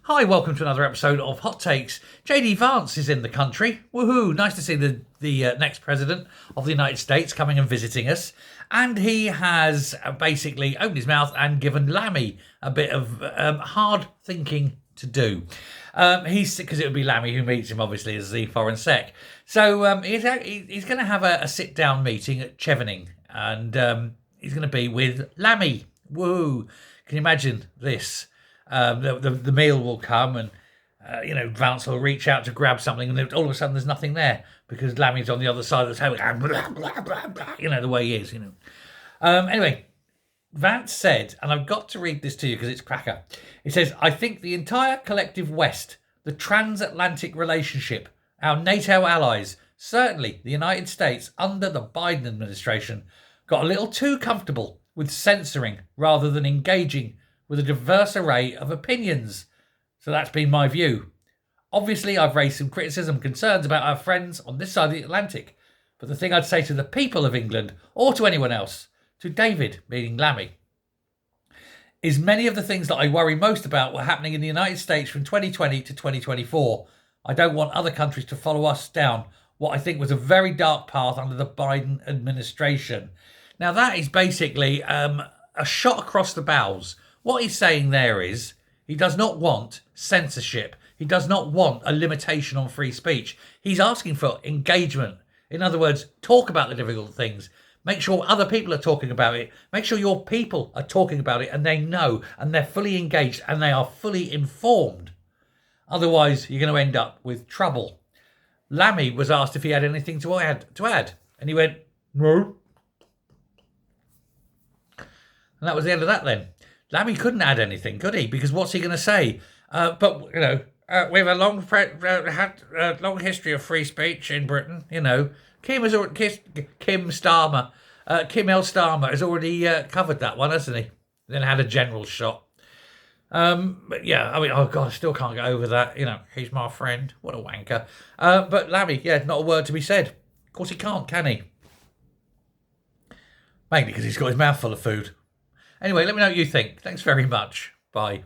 Hi, welcome to another episode of Hot Takes. JD Vance is in the country. Woohoo! Nice to see the next president of the United States coming and visiting us. And he has basically opened his mouth and given Lammy a bit of hard thinking to do. Because it would be Lammy who meets him, obviously, as the foreign sec. So he's going to have a sit-down meeting at Chevening, and he's going to be with Lammy. Woo! Can you imagine this? The meal will come, and Vance will reach out to grab something, and then all of a sudden there's nothing there because Lammy's on the other side of the table, blah, blah, blah, blah, the way he is. Anyway, Vance said, and I've got to read this to you because it's cracker. He says, "I think the entire collective West, the transatlantic relationship, our NATO allies, certainly the United States under the Biden administration, got a little too comfortable with censoring rather than engaging with a diverse array of opinions. So that's been my view. Obviously, I've raised some criticism and concerns about our friends on this side of the Atlantic, but the thing I'd say to the people of England, or to anyone else, to David, meaning Lammy, is many of the things that I worry most about were happening in the United States from 2020 to 2024. I don't want other countries to follow us down what I think was a very dark path under the Biden administration." Now, that is basically a shot across the bows. What he's saying there is he does not want censorship. He does not want a limitation on free speech. He's asking for engagement. In other words, talk about the difficult things. Make sure other people are talking about it. Make sure your people are talking about it and they know and they're fully engaged and they are fully informed. Otherwise, you're going to end up with trouble. Lammy was asked if he had anything to add, and he went, "No." And that was the end of that then. Lammy couldn't add anything, could he? Because what's he going to say? We have a long history of free speech in Britain. Kim Starmer, Kim L. Starmer has already covered that one, hasn't he? Then had a general shot. But yeah, oh God, I still can't get over that. He's my friend. What a wanker. But Lammy, not a word to be said. Of course he can't, can he? Mainly because he's got his mouth full of food. Anyway, let me know what you think. Thanks very much. Bye.